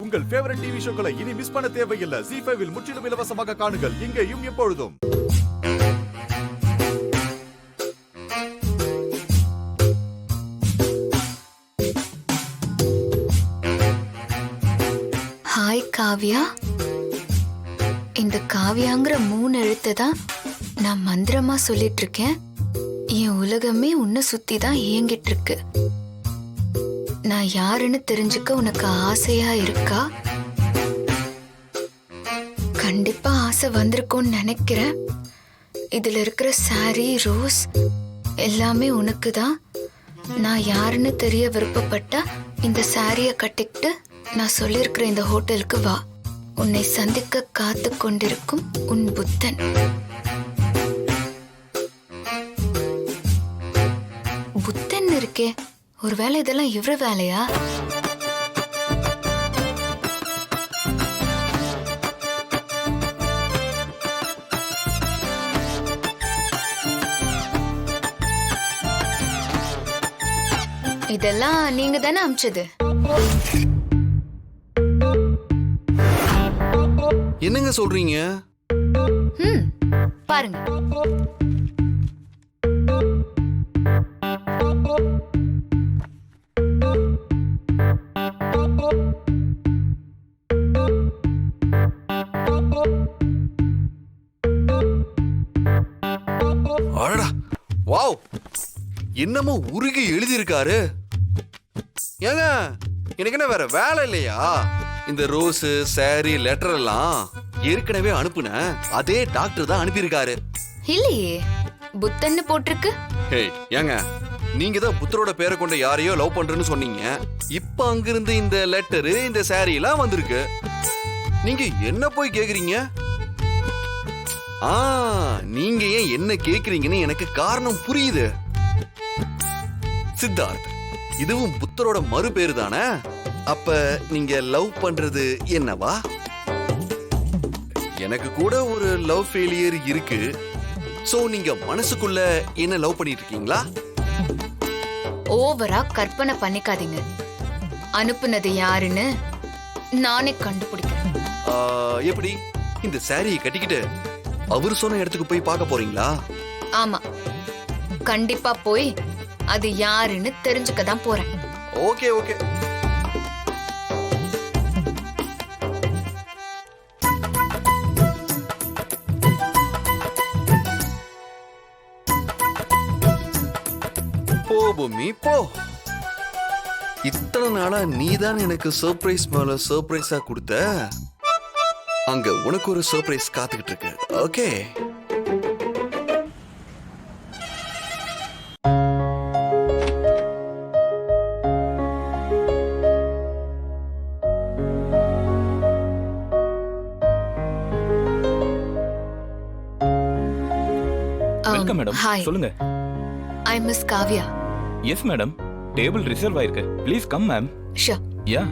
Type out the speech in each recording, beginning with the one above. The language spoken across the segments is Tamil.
உங்கள் ஃபேவரட் டிவி ஷோக்களை இனி மிஸ் பண்ண தேவையில்லை. ZEE5 இல் முற்றிலும் இலவசமாக காணுங்கள். இங்கேயும் எப்பொழுதும். ஹாய் காவ்யா. இந்த காவ்யாங்கிற 3 எழுத்தை தான் நான் மந்திரமா சொல்லிட்டு இருக்கேன். என் உலகமே உன்னை சுத்தி தான் இயங்கிட்டு இருக்கு. நான் யாருன்னு தெரிஞ்சுக்க உனக்கு ஆசையா இருக்கா? கண்டிப்பா ஆசை வந்திருக்கும்னு நினைக்கிறேன். இதுல இருக்கிற சாரி, ரோஸ் எல்லாமே உனக்கு தான். நான் யாருன்னு தெரிய விருப்பப்பட்டா இந்த சாரிய கட்டிக்கிட்டு நான் சொல்லியிருக்கிற இந்த ஹோட்டலுக்கு வா. உன்னை சந்திக்க காத்து கொண்டிருக்கும் உன் புத்தன். புத்தன் இருக்கே, ஒருவேளை இதெல்லாம் இவரு வேலையா? இதெல்லாம் நீங்க தானே அமிச்சது? என்னங்க சொல்றீங்க? பாருங்க. அடடா, வாவ், என்னமோ உருகி எழுதி இருக்காரு. ஏங்க, எனக்கு என்ன வேற வேலை இல்லையா? இந்த ரோஸ், சாரி, லெட்டர் எல்லாம் ஏற்கனவே அனுப்புன அதே டாக்டர் தான் அனுப்பியிருக்காரு. இல்லையே, புத்தன்னு போட்டிருக்கு. ஹேய், ஏங்க, நீங்க தான் புத்தரோட பேரை கொண்ட யாரையோ லவ் பண்றேன்னு சொன்னீங்க. இப்ப அங்கிருந்து இந்த லெட்டரு, இந்த சாரி எல்லாம் வந்திருக்கு. நீங்க என்ன போய் கேக்குறீங்க? நீங்க ஏன் என்ன கேக்குறீங்கன்னு எனக்கு காரணம் புரியுது. சித்தார்த், இதுவும் புத்தரோட மறு பேரு தானே? அப்ப நீங்க லவ் பண்றது என்னவா? எனக்கு கூட ஒரு லவ் ஃபெயிலியர் இருக்கு. சோ நீங்க மனசுக்குள்ள என்ன லவ் பண்ணிட்டு இருக்கீங்களா? ஓவரா கற்பனை பண்ணிக்காதீங்க. அனுப்புனது யாருன்னு நானே கண்டுபிடிக்கிறேன். எப்படி? இந்த சாரியை கட்டிக்கிட்டு அவரு சொன்ன இடத்துக்கு போய் பார்க்க போறீங்களா? ஆமா, கண்டிப்பா போய் அது யாருன்னு தெரிஞ்சுக்க தான் போறேன். Okay okay. போ பூமி போ. இத்தனை நாளா நீதான் எனக்கு சர்ப்ரைஸ் மேல சர்ப்ரைஸா கொடுத்த. அங்க உனக்கு ஒரு சர்ப்ரைஸ் காத்துக்கிட்டு இருக்கு. ஓகே. Welcome madam. ஹாய். சொல்லுங்க. I miss Kavya. Yes madam, table reserve ஆயிருக்கு. Please come ma'am. Sure. Yeah,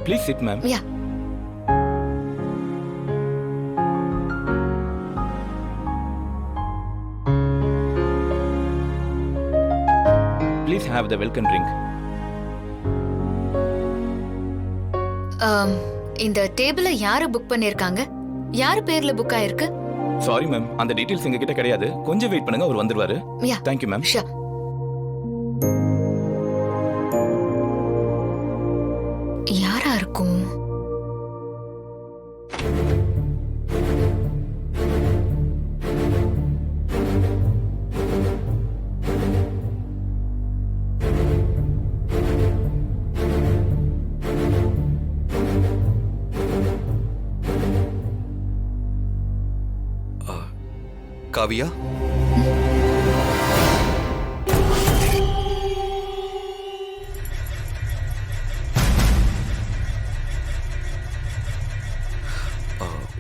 please sit ma'am. Yeah. Please have the welcome drink. இந்த டேபிளை யாரு புக் பண்ணிருக்காங்க? யாரு பேர்ல புக் ஆயிருக்கு? சாரி மேம், அந்த டீடைல்ஸ் எங்க கிட்ட கிடையாது. கொஞ்சம் வெயிட் பண்ணுங்க, அவர் வந்துருவாரு. Yeah. Thank you ma'am. Sure. யாரா இருக்கும்? காவியா,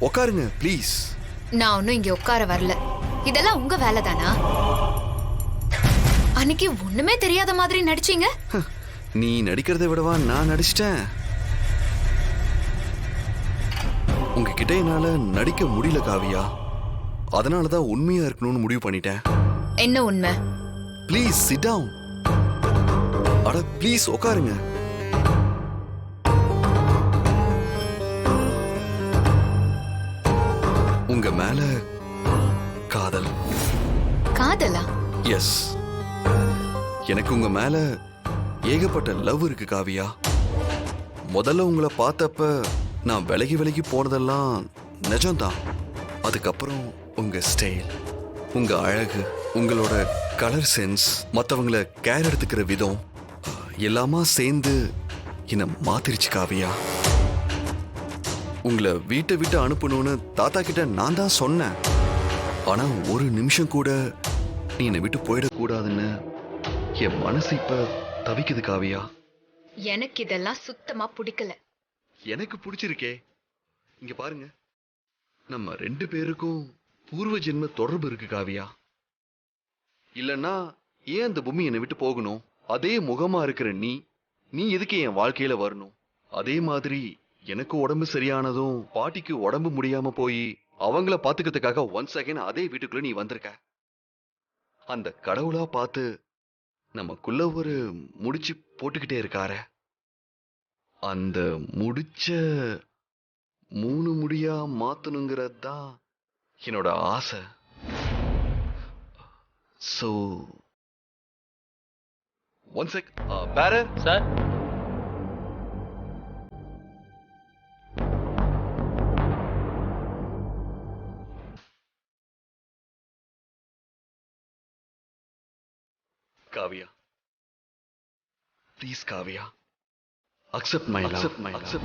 உட்காருங்க ப்ளீஸ். நான் ஒன்னும் இங்க உட்கார வரல. இதெல்லாம் உங்க வேலை தானா? அன்னைக்கு ஒண்ணுமே தெரியாத மாதிரி நடிச்சீங்க. நீ நடிக்கிறதை விடவா நான் நடிச்சிட்டேன். உங்ககிட்ட என்னால நடிக்க முடியல காவியா. அதனாலதான் உண்மையா இருக்கணும்னு முடிவு பண்ணிட்டேன். என்ன உண்மை? Please sit down. அட ப்ளீஸ் உட்காருங்க. மேல காதல். காதலா? எஸ், எனக்கு உங்க மேல ஏகப்பட்ட லவ் இருக்கு காவியா. முதல்ல உங்களை பார்த்தப்ப நான் விலகி விலகி போனதெல்லாம் நிஜம்தான். அதுக்கப்புறம் உங்க ஸ்டைல், உங்க அழகு, உங்களோட கலர் சென்ஸ், மற்றவங்களை கேர் எடுத்துக்கிற விதம் எல்லாமா சேர்ந்து என்னை மாத்திருச்சு காவியா. உங்களை வீட்டை விட்டு அனுப்பணும்னு தாத்தா கிட்ட நான் தான் சொன்னேன். ஆனா ஒரு நிமிஷம் கூட நீ என்னை விட்டு போயிடக்கூடாதுன்னு என் மனசு இப்ப தவிக்குது காவியா. எனக்கு இதெல்லாம் சுத்தமா பிடிக்கல. எனக்கு பிடிச்சிருக்கே. இங்க பாருங்க, நம்ம 2 பேருக்கும் பூர்வ ஜென்ம தொடர்பு இருக்கு காவியா. இல்லன்னா ஏன் அந்த பூமி என்னை விட்டு போகணும்? அதே முகமா இருக்கிற நீ எதுக்கு என் வாழ்க்கையில வரணும்? அதே மாதிரி எனக்கு உடம்பு சரியானதும் பாட்டிக்கு உடம்பு முடியாம போய் அவங்கள பாத்துக்கிறதுக்காக ஒன்ஸ் அகைன் அதே வீட்டுக்குள்ள நீ வந்திருக்க. அந்த கடவுளா பார்த்து நமக்குள்ள ஒரு முடிச்சு போட்டுக்கிட்டே இருக்கார. அந்த முடிச்ச 3 முடியா மாத்தணுங்கிறது தான் என்னோட ஆசை. So one check bearer sir. Kavya, please Kavya, accept my love. Accept my love.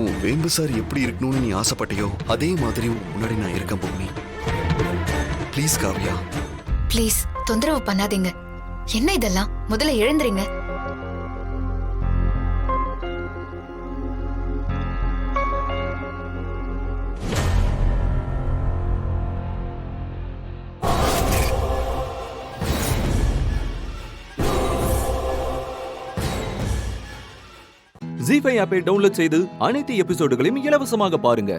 உன் வேம்பு சார் எப்படி இருக்கணும்னு நீ ஆசைப்பட்டியோ அதே மாதிரி முன்னாடி நான் இருக்கேன் பூமி. ப்ளீஸ் காவியா. ப்ளீஸ் தொந்தரவு பண்ணாதீங்க. என்ன இதெல்லாம்? முதல்ல எழுந்துறீங்க. ZEE5 ஆப்பை டவுன்லோட் செய்து அனைத்து எபிசோடுகளையும் இலவசமாக பாருங்க.